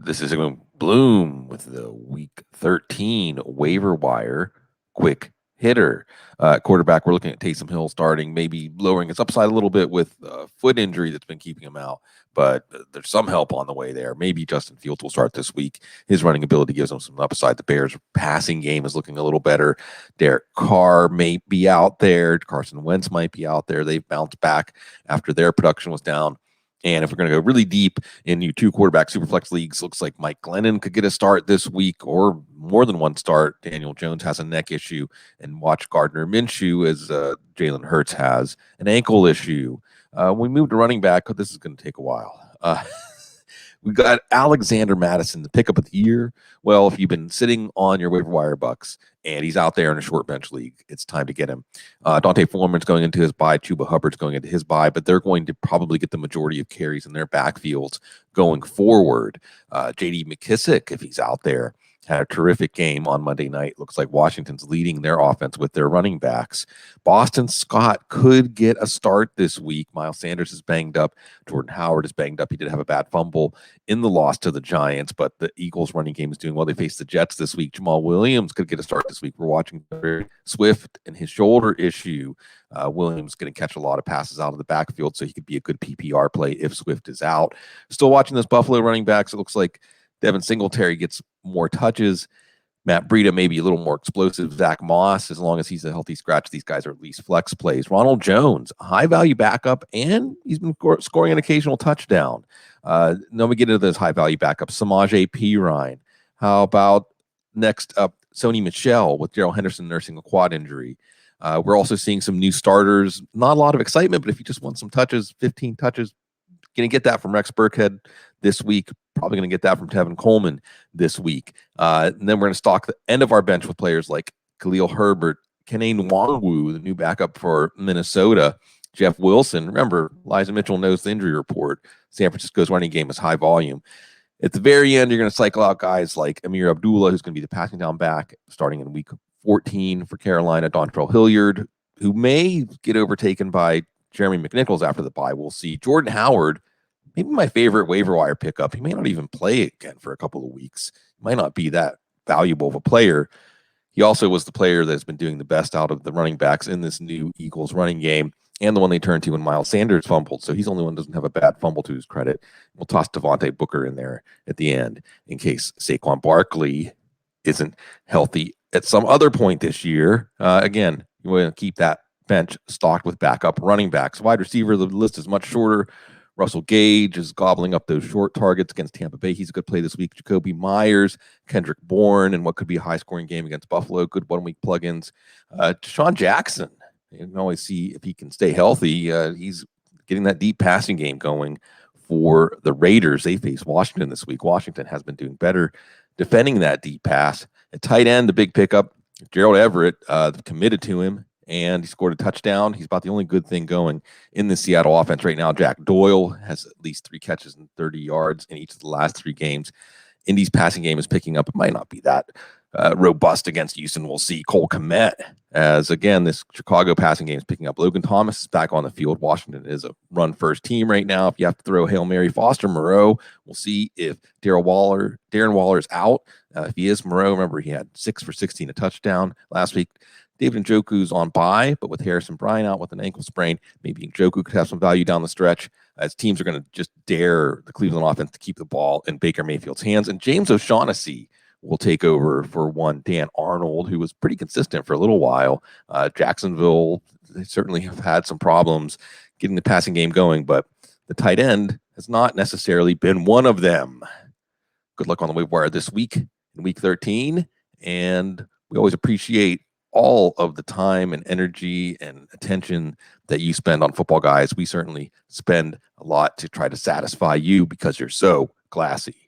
This is Sigmund Bloom with the Week 13 waiver wire quick hitter. Quarterback, we're looking at Taysom Hill starting, maybe lowering his upside a little bit with a foot injury that's been keeping him out, but there's some help on the way there. Maybe Justin Fields will start this week. His running ability gives him some upside. The Bears' passing game is looking a little better. Derek Carr may be out there. Carson Wentz might be out there. They've bounced back after their production was down. And if we're going to go really deep in your two quarterback superflex leagues, looks like Mike Glennon could get a start this week or more than one start. Daniel Jones has a neck issue, and watch Gardner Minshew as Jalen Hurts has an ankle issue. We moved to running back. This is going to take a while. We got Alexander Mattison, the pickup of the year. Well, if you've been sitting on your waiver wire bucks and he's out there in a short bench league, it's time to get him. Foreman's going into his bye. Chuba Hubbard's going into his bye, but they're going to probably get the majority of carries in their backfields going forward. J.D. McKissic, if he's out there, had a terrific game on Monday night. Looks like Washington's leading their offense with their running backs. Boston Scott could get a start this week. Miles Sanders is banged up. Jordan Howard is banged up. He did have a bad fumble in the loss to the Giants, but the Eagles' running game is doing well. They face the Jets this week. Jamal Williams could get a start this week. We're watching Swift and his shoulder issue. Williams going to catch a lot of passes out of the backfield, so he could be a good PPR play if Swift is out. Still watching this Buffalo running backs. It looks like Devin Singletary gets more touches. Matt Breida may be a little more explosive. Zack Moss, as long as he's a healthy scratch, these guys are at least flex plays. Ronald Jones, a high-value backup, and he's been scoring an occasional touchdown. Then we get into those high-value backups. Semaje Perine. How about next up, Sony Michel with Gerald Henderson nursing a quad injury. We're also seeing some new starters. Not a lot of excitement, but if you just want some touches, 15 touches, going to get that from Rex Burkhead this week. Probably going to get that from Tevin Coleman this week. And then we're going to stock the end of our bench with players like Khalil, Herbert, Kenny Nwangwu, the new backup for Minnesota, Jeff Wilson. Remember, Elijah Mitchell knows the injury report. San Francisco's running game is high volume. At the very end, you're going to cycle out guys like Ameer Abdullah, who's going to be the passing down back starting in week 14 for Carolina. Dontrell Hilliard, who may get overtaken by Jeremy McNichols after the bye. We'll see. Jordan Howard, maybe my favorite waiver wire pickup. He may not even play again for a couple of weeks. He might not be that valuable of a player. He also was the player that's been doing the best out of the running backs in this new Eagles running game, and the one they turned to when Miles Sanders fumbled. So he's the only one who doesn't have a bad fumble to his credit. We'll toss Devontae Booker in there at the end in case Saquon Barkley isn't healthy at some other point this year. Again, you want to keep that bench stocked with backup running backs. Wide receiver, the list is much shorter. Russell Gage is gobbling up those short targets against Tampa Bay. He's a good play this week. Jacoby Myers, Kendrick Bourne, and what could be a high-scoring game against Buffalo. Good one-week plugins. Deshaun Jackson, you can always see if he can stay healthy. He's getting that deep passing game going for the Raiders. They face Washington this week. Washington has been doing better defending that deep pass. At tight end, the big pickup, Gerald Everett, committed to him, and he scored a touchdown. He's about the only good thing going in the Seattle offense right now. Jack Doyle has at least 3 catches and 30 yards in each of the last 3 games. Indy's passing game is picking up. It might not be that robust against Houston. We'll see. Cole Kmet, as again, this Chicago passing game is picking up. Logan Thomas is back on the field. Washington is a run-first team right now. If you have to throw Hail Mary, Foster Moreau. We'll see if Darren Waller is out. If he is, Moreau, remember, he had 6 for 16, a touchdown last week. David Njoku's on bye, but with Harrison Bryant out with an ankle sprain, maybe Njoku could have some value down the stretch as teams are going to just dare the Cleveland offense to keep the ball in Baker Mayfield's hands. And James O'Shaughnessy will take over for one Dan Arnold, who was pretty consistent for a little while. Jacksonville, they certainly have had some problems getting the passing game going, but the tight end has not necessarily been one of them. Good luck on the waiver wire this week in week 13, and we always appreciate all of the time and energy and attention that you spend on Football Guys. We certainly spend a lot to try to satisfy you because you're so classy.